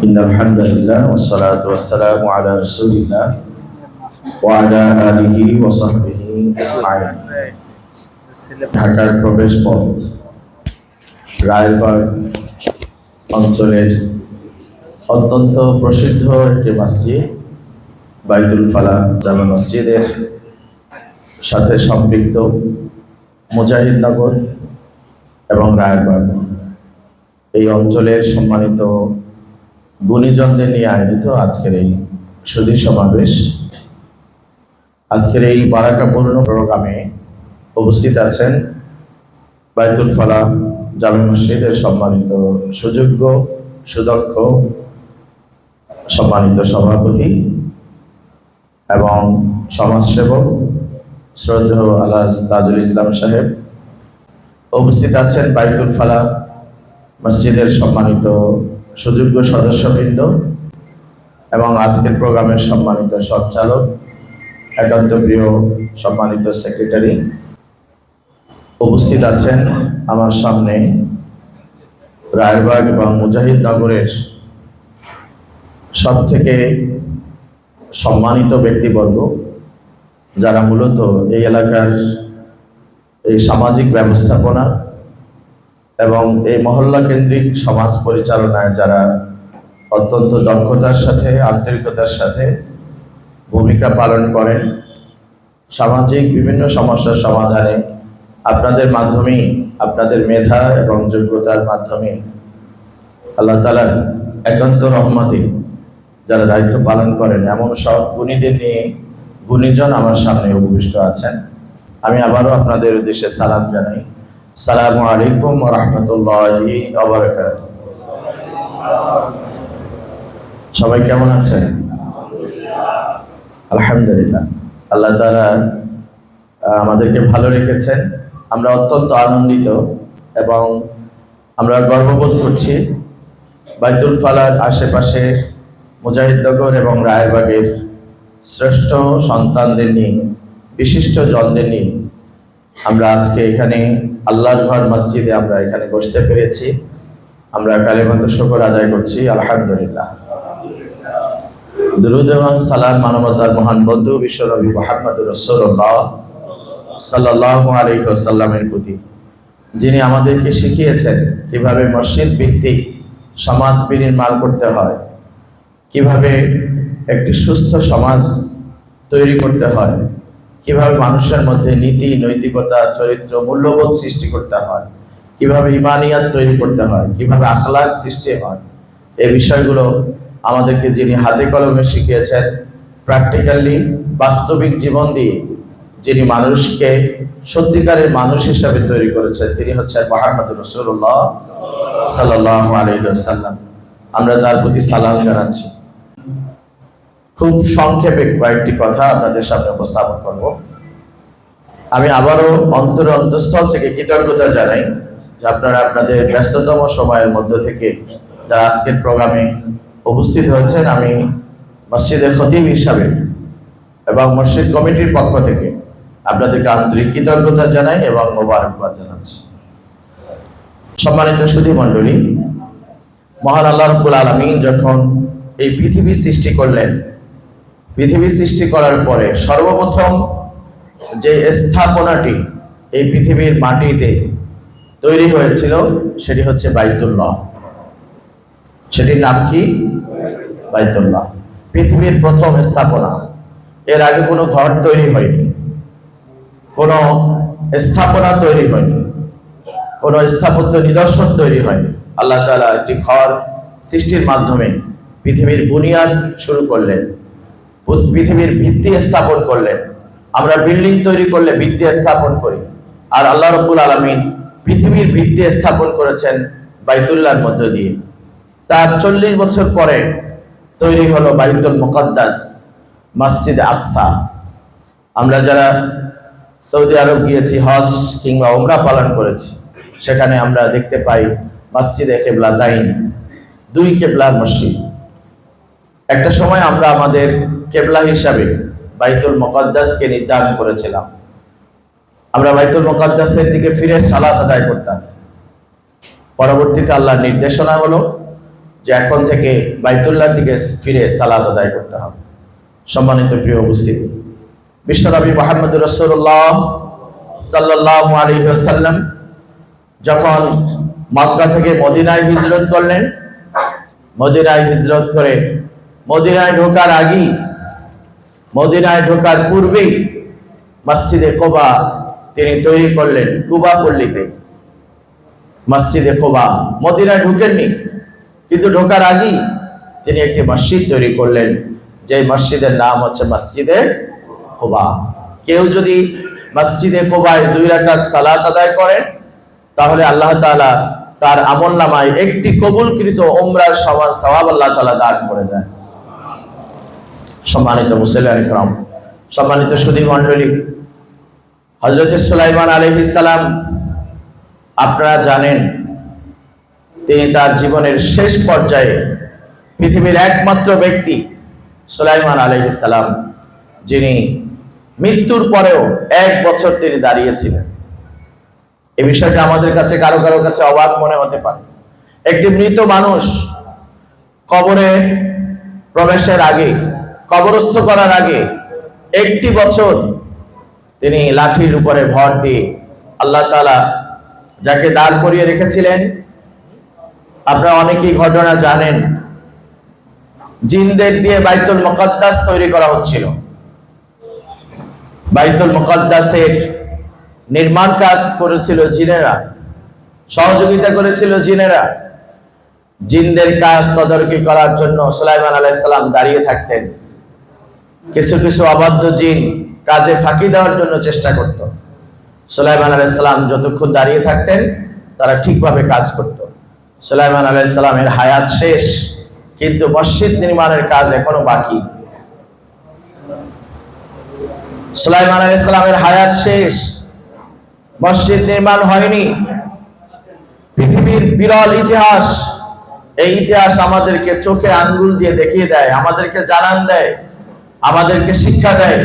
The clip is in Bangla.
إن الحمد لله والصلاة والسلام على رسول الله وعلى آله وصحبه أجمعين। ঢাকার প্রবেশ পথ রায়েরবাগ অঞ্চলের অত্যন্ত প্রসিদ্ধ একটি মসজিদ বাইতুল ফালাহ জামে মসজিদের সাথে সম্পৃক্ত মুজাহিদনগর এবং রায়েরবাগ এই অঞ্চলের সম্মানিত গুণীজনদের নিয়ে আয়োজিত আজকের এই সুধী সমাবেশ। আজকের এই বারাকাপূর্ণ প্রোগ্রামে উপস্থিত আছেন বাইতুল ফালাহ জামে মসজিদের সম্মানিত সুযোগ্য সুদক্ষ সম্মানিত সভাপতি এবং সমাজসেবক শ্রদ্ধেয় আলহাজ তাজুল ইসলাম সাহেব। উপস্থিত আছেন বাইতুল ফালাহ মসজিদের সম্মানিত সুযোগ্য সদস্যবৃন্দ এবং আজকের প্রোগ্রামের সম্মানিত সঞ্চালক, একান্ত প্রিয় সম্মানিত সেক্রেটারি। উপস্থিত আছেন আমার সামনে রায়েরবাগ এবং মুজাহিদনগরের সব থেকে সম্মানিত ব্যক্তিবর্গ, যারা মূলত এই এলাকার এই সামাজিক ব্যবস্থাপনা এবং এই মহল্লা কেন্দ্রিক সমাজ পরিচালনায় যারা অত্যন্ত দক্ষতার সাথে আন্তরিকতার সাথে ভূমিকা পালন করেন। সামাজিক বিভিন্ন সমস্যার সমাধানে আপনাদের মাধ্যমেই, আপনাদের মেধা এবং যোগ্যতার মাধ্যমে আল্লাহ তাআলার একান্ত রহমতে যারা দায়িত্ব পালন করেন, এমন সব গুণীদের নিয়ে গুণীজন আমার সামনে উপবিষ্ট আছেন। আমি আবারও আপনাদের উদ্দেশ্যে সালাম জানাই। আসসালামু আলাইকুম ওয়া রাহমাতুল্লাহি ওয়া বারাকাতুহু। সবাই কেমন আছেন? আলহামদুলিল্লাহ, আল্লাহ তাআলা আমাদেরকে ভালো রেখেছেন। আমরা অত্যন্ত আনন্দিত এবং আমরা গর্ববোধ করছি বাইতুল ফালাহর আশেপাশে মুজাহিদনগর এবং রায়েরবাগের শ্রেষ্ঠ সন্তানদের নিয়ে, বিশিষ্ট জনদের নিয়ে আমরা আজকে এখানে আল্লাহর ঘর মসজিদে আমরা এখানে বসতে পেরেছি। আমরা কালিমাতুশ শুকর আদায় করছি, আলহামদুলিল্লাহ। দুরূদ এবং সালাম মানবতার মহান বন্ধু বিশ্বনবী মুহাম্মদুর রাসূলুল্লাহ সাল্লাল্লাহু আলাইহি ওয়াসাল্লামের প্রতি, যিনি আমাদেরকে শিখিয়েছেন কিভাবে মসজিদ ভিত্তিক সমাজ বিনির্মাণ করতে হয়, কিভাবে একটি সুস্থ সমাজ তৈরি করতে হয়, কিভাবে মানুষের মধ্যে নীতি, নৈতিকতা, চরিত্র, মূল্যবোধ সৃষ্টি করতে হয়, কিভাবে ইমানিয়াত তৈরি করতে হয়, কিভাবে আখলাক সৃষ্টি হয়, এই বিষয়গুলো আমাদেরকে যিনি হাতে কলমে শিখিয়েছেন, প্র্যাকটিক্যালি বাস্তবিক জীবন দিয়ে যিনি মানুষকে সত্যিকারের মানুষ হিসাবে তৈরি করেছেন, তিনি হচ্ছেন মুহাম্মদুর রাসূলুল্লাহ সাল্লাল্লাহু আলাইহি ওয়াসাল্লাম। আমরা তার প্রতি সালাম জানাচ্ছি। খুব সংক্ষেপে কয়েকটি কথা আপনাদের সামনে উপস্থাপন করব। আমি আবারও অন্তঃস্থল থেকে কৃতজ্ঞতা জানাই যে আপনারা আপনাদের ব্যস্ততম সময়ের মধ্য থেকে যারা আজকের প্রোগ্রামে উপস্থিত হয়েছেন। আমি মসজিদের খতিব হিসাবে এবং মসজিদ কমিটির পক্ষ থেকে আপনাদেরকে আন্তরিক কৃতজ্ঞতা জানাই এবং মোবারকবাদ জানাচ্ছি। সম্মানিত সুধী মণ্ডলী, মহান আল্লাহ রাব্বুল আলামিন যখন এই পৃথিবী সৃষ্টি করলেন, পৃথিবী সৃষ্টি করার পরে সর্বপ্রথম যে স্থাপনাটি এই পৃথিবীর মাটিতে তৈরি হয়েছিল সেটি হচ্ছে বাইতুল্লাহ। সেটির নাম কি? বাইতুল্লাহ। পৃথিবীর প্রথম স্থাপনা। এর আগে কোনো ঘর তৈরি হয়নি, কোনো স্থাপনা তৈরি হয়নি, কোনো স্থাপত্য নিদর্শন তৈরি হয়নি। আল্লাহ তাআলা একটি ঘর সৃষ্টির মাধ্যমে পৃথিবীর বুনিয়াদ শুরু করলেন, পৃথিবীর ভিত্তি স্থাপন করলেন। আমরা বিল্ডিং তৈরি করলে ভিত্তি স্থাপন করি, আর আল্লাহ রাব্বুল আলামিন পৃথিবীর ভিত্তি স্থাপন করেছেন বাইতুল্লাহর মধ্য দিয়ে। তার 40 বছর পরে তৈরি হলো বাইতুল মুকাদ্দাস, মসজিদ আকসা। আমরা যারা সৌদি আরব গিয়েছি, হজ কিংবা উমরা পালন করেছি, সেখানে আমরা দেখতে পাই মসজিদে কিবলাতাইন, দুই কিবলার মসজিদ। একটা সময় আমরা আমাদের কিবলা হিসাবে বাইতুল মুকাদ্দাসকে নির্ধারণ করেছিলাম। আমরা বাইতুল মুকাদ্দাসের দিকে ফিরে সালাত আদায় করতাম। পরবর্তীতে আল্লাহর নির্দেশনা হলো যে এখন থেকে বাইতুল্লাহর দিকে ফিরে সালাত আদায় করতে হবে। সম্মানিত প্রিয় উপস্থিতি, বিশ্বনবী মুহাম্মদ রাসূলুল্লাহ সাল্লাল্লাহু আলাইহি ওয়াসাল্লাম যখন মক্কা থেকে মদিনায় হিজরত করলেন, মদিনায় হিজরত করে মদিনায় ঢোকার আগেই, মদিনায় ঢোকার পূর্বেই মসজিদে কুবা তিনি তৈরি করলেন। কুবা পল্লীতে মসজিদে কুবা, মদিনায় ঢুকেননি, কিন্তু ঢোকার আগেই তিনি একটি মসজিদ তৈরি করলেন, যে মসজিদের নাম হচ্ছে মসজিদে কুবা। কেউ যদি মসজিদে কুবায় 2 রাকাত সালাত আদায় করেন, তাহলে আল্লাহ তাআলা তার আমলনামায় একটি কবুলকৃত উমরার সমান সওয়াব আল্লাহ তাআলা দান করে দেন। সম্মানিত মুসলিম ইকরাম, সম্মানিত সুধী মণ্ডলী, হযরত সুলাইমান আলাইহিস সালাম, আপনারা জানেন তিনি তার জীবনের শেষ পর্যায়ে পৃথিবীর একমাত্র ব্যক্তি সুলাইমান আলাইহিস সালাম, যিনি মৃত্যুর পরেও 1 বছর তিনি দাঁড়িয়েছিলেন। এই বিষয়টা আমাদের কাছে কারো কারো কাছে অবাক মনে হতে পারে। একটি মৃত মানুষ কবরে প্রবেশের আগে, কবরস্থ করার আগে 1 বছর তিনি লাঠির উপরে ভর দিয়ে আল্লাহ তাআলা যাকে দাঁড় করিয়ে রেখেছিলেন। আপনারা অনেকেই ঘটনা জানেন, জিনদের দিয়ে বাইতুল মুকাদ্দাস তৈরি করা হচ্ছিল। বাইতুল মুকাদ্দাসের নির্মাণ কাজ করেছিল জিনেরা, সহযোগিতা করেছিল জিনেরা। জিনদের কাজ তদারকি করার জন্য সুলাইমান আলাইহিস সালাম দাঁড়িয়ে থাকতেন। কিছু কিছু অবাধ্য জিন কাজে ফাঁকি দেওয়ার জন্য চেষ্টা করত। সুলাইমান আলাইহিস সালাম যতক্ষণ দাঁড়িয়ে থাকতেন, তারা ঠিকভাবে কাজ করত। সুলাইমান আলাইহিস সালামের হায়াত শেষ, কিন্তু মসজিদ নির্মাণের কাজ এখনো বাকি। সুলাইমান আলাইহিস সালামের হায়াত শেষ, মসজিদ নির্মাণ হয়নি। পৃথিবীর বিরল ইতিহাস, এই ইতিহাস আমাদেরকে চোখে আঙ্গুল দিয়ে দেখিয়ে দেয়, আমাদেরকে জানান দেয়, আমাদেরকে শিক্ষা দেয়